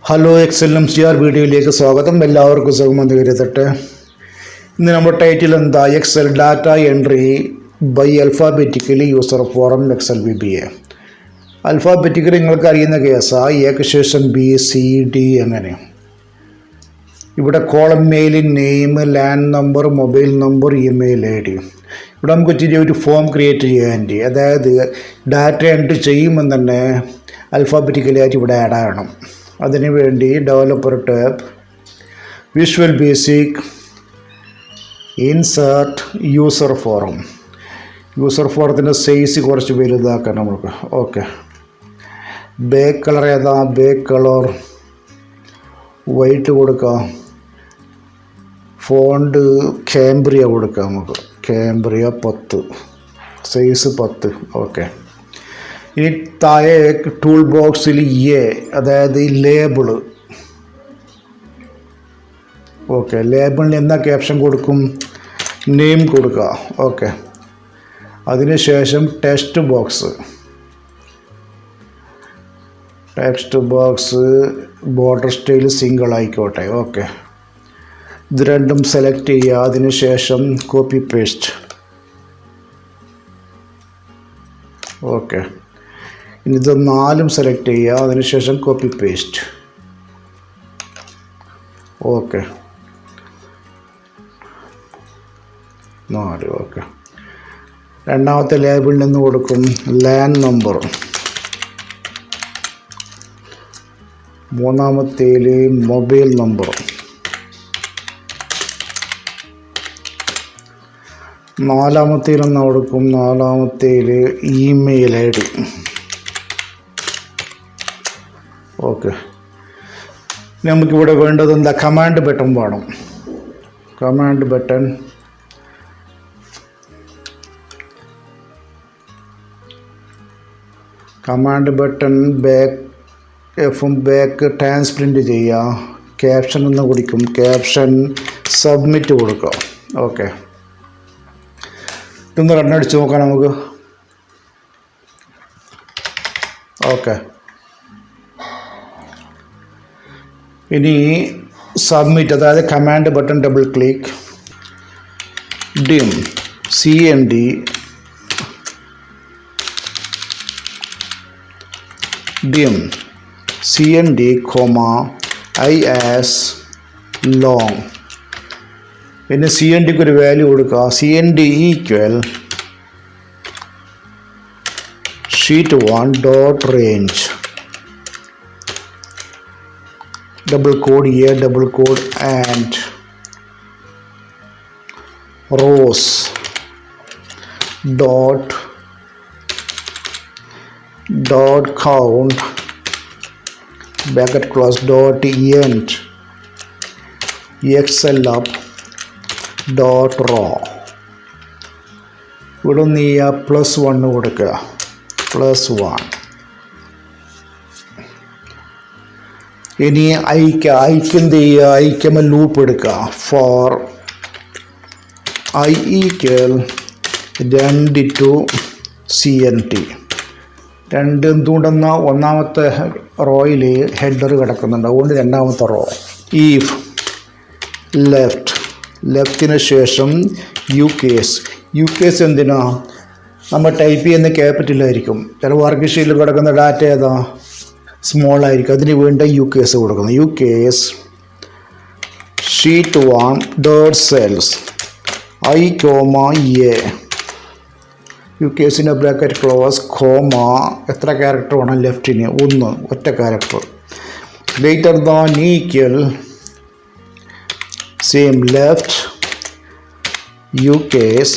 Hello ExcelMcr വീഡിയോയിലേക്ക് സ്വാഗതം. എല്ലാവർക്കും സുഖമെന്ന് കരുതട്ടെ. ഇന്ന് നമ്മുടെ ടൈറ്റിൽ എന്താ? Excel data entry by alphabetically user form excel VBA. Alphabetically നിങ്ങൾക്ക് അറിയുന്ന കേസാണ്. എക്ക് ശേഷം BCD അങ്ങനെ. ഇവിടെ column mail, name, land number, mobile number, email ID. ഇവിടെ നമുക്ക് ഇച്ചിരി ഒരു ഫോം ക്രിയേറ്റ് ചെയ്യാൻ, അതായത് ഡാറ്റ എൻട്രി ചെയ്യുമ്പോൾ തന്നെ അൽഫാബെറ്റിക്കലി ആയിട്ട് ഇവിടെ ആഡ് ആകണം. അതിനു വേണ്ടി developer tab, visual basic, insert, user form. User ഫോറത്തിൻ്റെ സൈസ് കുറച്ച് വലുതാക്കാം നമുക്ക്. ഓക്കെ, ബാക്ക് കളർ ഏതാ? ബാക്ക് കളർ വൈറ്റ് കൊടുക്കാം. ഫോണ്ട് കാംബ്രിയ കൊടുക്കാം നമുക്ക്. Cambria 10, size 10. ഓക്കെ, ഇനി താഴെ ടൂൾ ബോക്സിൽ അതായത് ലേബിള്. ഓക്കെ, ലേബിളിന് എന്താ ക്യാപ്ഷൻ കൊടുക്കും? നെയിം കൊടുക്കുക. ഓക്കെ, അതിനുശേഷം text box border style single ആയിക്കോട്ടെ. ഓക്കെ, ഇത് രണ്ടും സെലക്ട് ചെയ്യുക. അതിനുശേഷം കോപ്പി പേസ്റ്റ്. ഓക്കെ, ഇനി ഇത് 4 സെലക്ട് ചെയ്യുക. അതിനുശേഷം കോപ്പി പേസ്റ്റ്. ഓക്കെ, 4. ഓക്കെ, രണ്ടാമത്തെ ലേബിളിൽ നിന്ന് കൊടുക്കും ലാൻഡ് നമ്പർ. മൂന്നാമത്തേൽ മൊബൈൽ നമ്പർ. നാലാമത്തേലെന്ന് കൊടുക്കും. നാലാമത്തേൽ ഇമെയിൽ ID. ഓക്കെ, നമുക്കിവിടെ വേണ്ടത് എന്താ? കമാൻഡ് ബട്ടൺ വേണം. കമാൻഡ് ബട്ടൺ ബാക്ക് ട്രാൻസ്പ്രിൻ്റ് ചെയ്യുക. ക്യാപ്ഷൻ എന്ന് കുടിക്കും. ക്യാപ്ഷൻ സബ്മിറ്റ് കൊടുക്കുക. ഓക്കെ, ഇതൊന്ന് റണ്ണടിച്ച് നോക്കാം നമുക്ക്. ഓക്കെ, ഇനി സബ്മിറ്റ്, അതായത് command button double click, dim CND IS long. പിന്നെ CNDക്ക് ഒരു വാല്യൂ കൊടുക്കുക. CND equal sheet1 dot range. double quote here, double quote, and rows dot count bracket close dot end excel up dot raw. ഇവിടെ ഒന്ന് +1 കൊടുക്കുക. +1. ഇനി ഐക്ക് എന്ത് ചെയ്യുക? ഐക്കമ്മ ലൂപ്പ് എടുക്കുക. For I equal 2 to CNT. 2 എന്തുകൊണ്ടെന്ന ഒന്നാമത്തെ റോയിൽ ഹെഡർ കിടക്കുന്നുണ്ട്, അതുകൊണ്ട് രണ്ടാമത്തെ റോ. ഈഫ് ലെഫ്റ്റിന് ശേഷം യു കേസ് എന്തിനാ? നമ്മൾ ടൈപ്പ് ചെയ്യുന്ന ക്യാപിറ്റലായിരിക്കും. ചില വർക്ക് ഷീറ്റിൽ കിടക്കുന്ന ഡാറ്റ ഏതാ? സ്മോൾ ആയിരിക്കും. അതിന് വേണ്ട യു കേസ് കൊടുക്കുന്നു. U case sheet1 dot cells I, A. U കേസിൻ്റെ ബ്രാക്കറ്റ് ക്ലോസ്, കോമ. എത്ര ക്യാരക്ടർ വേണം? ലെഫ്റ്റിന് 1, ഒറ്റ character. Greater than equal same left U case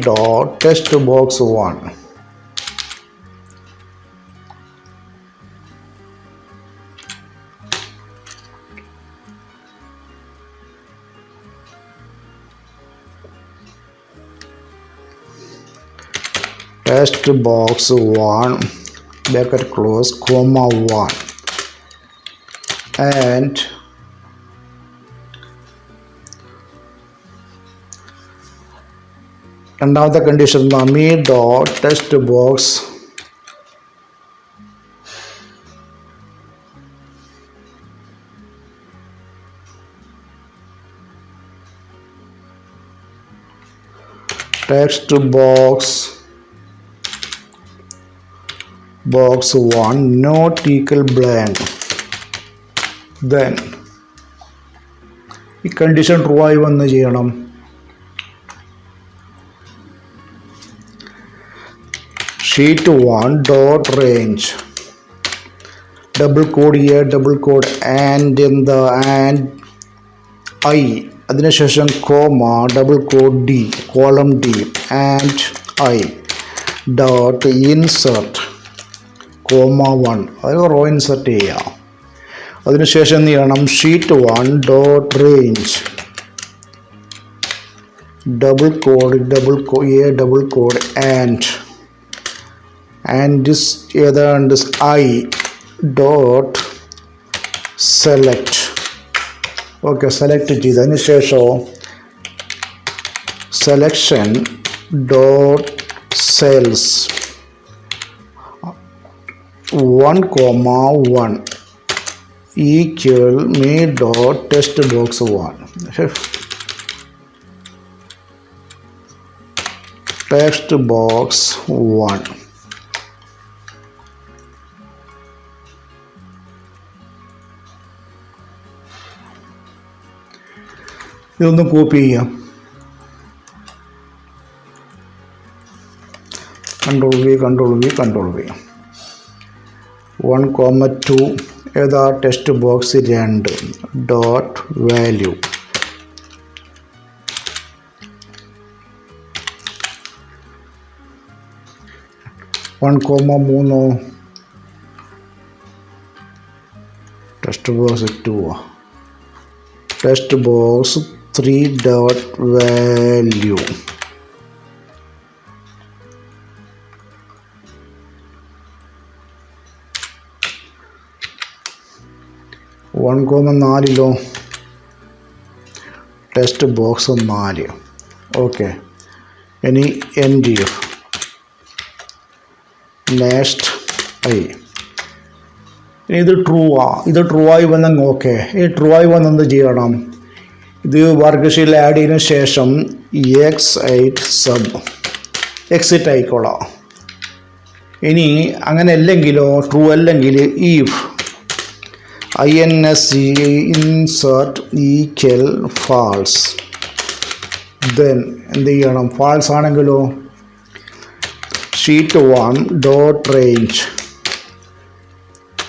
dot text box 1. text box 1 bracket close comma 1 and രണ്ടാമത്തെ condition me dot text box text box 1 not equal blank. Then ഈ condition true ആയി വന്ന് ചെയ്യണം. Sheet 1 dot range double quote A double quote and എന്താ and I, അതിനുശേഷം comma double quote D column D and I dot insert comma 1, അത് row insert ചെയ്യാം. അതിനുശേഷം എന്ത് ചെയ്യണം? Sheet 1 dot range double quote A double quote and ഏതാണ്ട് I dot select. Okay, select ചെയ്തതിന് ശേഷം selection dot cells 1,1 equal me dot text box 1. Text box 1. ഇതൊന്ന് copy ചെയ്യാം. കൺട്രോൾ വി 1,2 ഏതാ text box 2 dot value 1,3 text box 2 text box 3 dot value 1,4 text box 4. Okay, ഇനി end next I. ഇനി ഇത് true ആയി വന്നെങ്കിൽ ഓക്കെ. ഈ true ആയി വന്നെന്ത് ചെയ്യണം? ഇത് വർക്ക്ഷീറ്റിൽ ആഡ് ചെയ്തതിനു ശേഷം X8 സബ് എക്സിറ്റ് ആയിക്കോളാം. ഇനി അങ്ങനെ അല്ലെങ്കിലോ ട്രൂ അല്ലെങ്കിൽ if insert equal false. then എന്ത് ചെയ്യണം? ഫാൾസ് ആണെങ്കിലോ sheet 1 dot range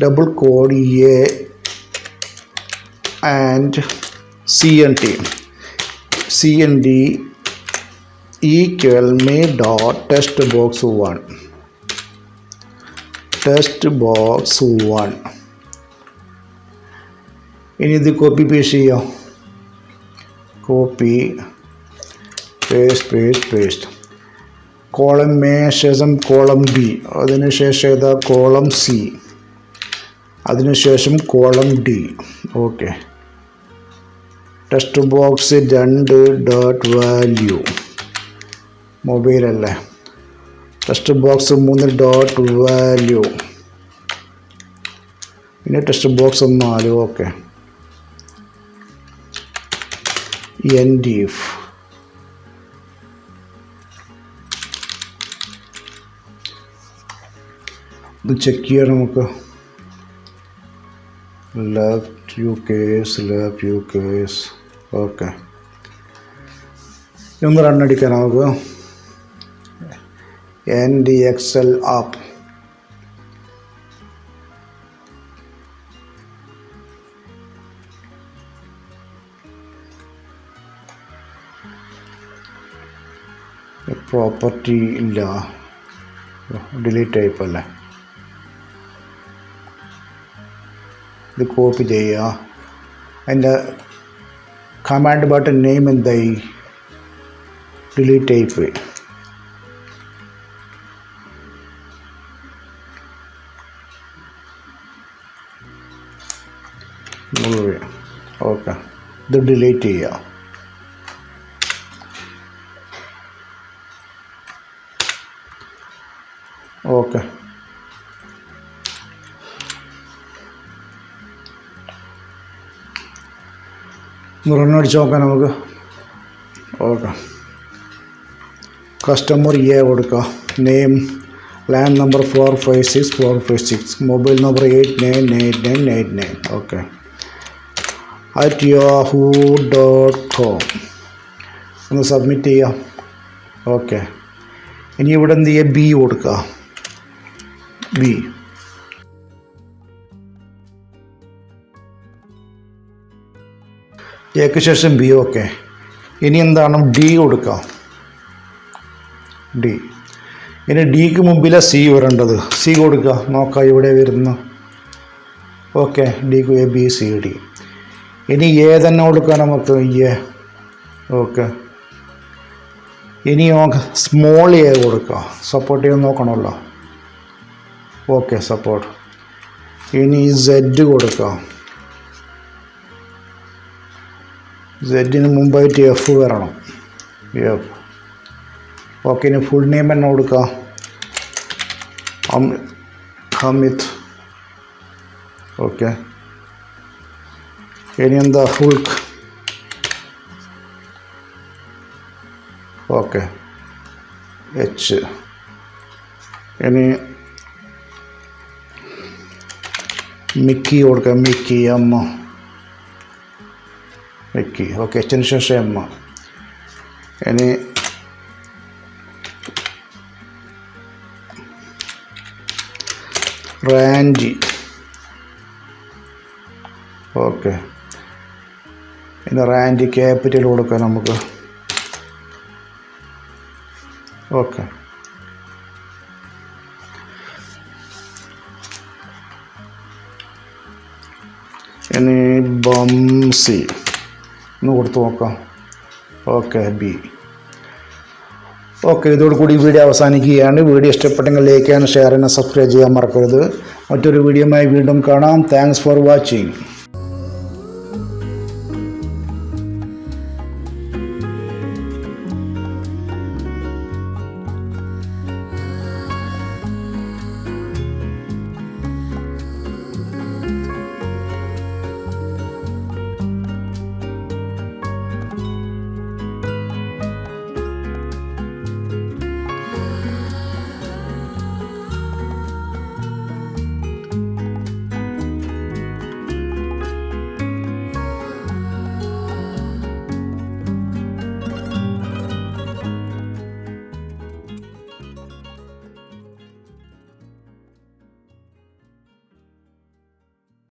double quote A and cnd equal me dot text box 1 ഇനി ഇത് കോപ്പി പേസ്റ്റ് ചെയ്യാം. കോപ്പി പേസ്റ്റ് കോളം എ ശേഷം കോളം ബി, അതിനുശേഷം ഏതാ കോളം സി, അതിനുശേഷം column D. Okay, text box 2 dot value mobile അല്ലേ. Text box 3 dot value. പിന്നെ text box 4. Okay, end if ഇത് ചെക്ക് ചെയ്യാം നമുക്ക്. Left U case. ഓക്കെ, ഒന്ന് റണ്ണടിക്കാം നമുക്ക്. end excel up. പ്രോപ്പർട്ടി ഇല്ല, ഡിലീറ്റ് ടൈപ്പ് അല്ലേ. ഇത് കോപ്പി ചെയ്യുക. അതിൻ്റെ കമാൻഡ് ബട്ടൺ നെയിം എന്തായി? Delete type. ഓക്കെ, ഇത് ഡിലീറ്റ് ചെയ്യുക. ഓക്കെ, റണ്ണടിച്ച് നോക്കാം നമുക്ക്. ഓക്കെ, കസ്റ്റമർ എ കൊടുക്കുക. Name land number 456456, mobile number 898989. Okay. @yahoo.com ഒന്ന് സബ്മിറ്റ് ചെയ്യാം. ഓക്കെ. ഇനി ഇവിടെ എന്ത് ചെയ്യുക, ബി കൊടുക്കുക. ബി എക്ക് ശേഷം ബി. ഓക്കെ. ഇനി എന്താണ്, ഡി കൊടുക്കുക. ഡി. ഇനി ഡിക്ക് മുമ്പിലെ സി വരേണ്ടത്. സി കൊടുക്കുക. നോക്കാം ഇവിടെ വരുന്നു. ഓക്കെ. ഡിക്ക് എ ബി സി ഡി. ഇനി എ തന്നെ കൊടുക്കുക നമുക്ക്, എ. ഓക്കെ. ഇനി സ്മോൾ എ കൊടുക്കുക. സപ്പോർട്ട് ചെയ്യാൻ നോക്കണമല്ലോ. Okay, support. ഇനി സെഡ് കൊടുക്കുക. സെഡിന് മുമ്പായിട്ട് എഫ് വരണം. എഫ്. ഓക്കെ. ഇനി ഫുൾ നെയിം തന്നെ കൊടുക്കുക. ഹമിദ്. ഓക്കെ. ഇനി എന്താ, ഹുൾക്ക്. ഓക്കെ. എച്ച്. ഇനി മിക്കി കൊടുക്കുക. Mickey, M. മിക്കി. ഓക്കെ. എച്ചിന് ശേഷം എം. ഇനി റാൻജി. ഓക്കെ. ഇനി റാൻജി ക്യാപിറ്റൽ കൊടുക്കാം നമുക്ക്. ഓക്കെ. ഇനി ബംസി ഒന്ന് കൊടുത്ത് നോക്കാം. Okay, B. ഓക്കെ. ഇതോടുകൂടി വീഡിയോ അവസാനിക്കുകയാണ്. വീഡിയോ ഇഷ്ടപ്പെട്ടെങ്കിൽ ലൈക്ക് ചെയ്യാനും ഷെയർ ചെയ്യാനും സബ്സ്ക്രൈബ് ചെയ്യാൻ മറക്കരുത്. മറ്റൊരു വീഡിയോയുമായി വീണ്ടും കാണാം. Thanks for watching.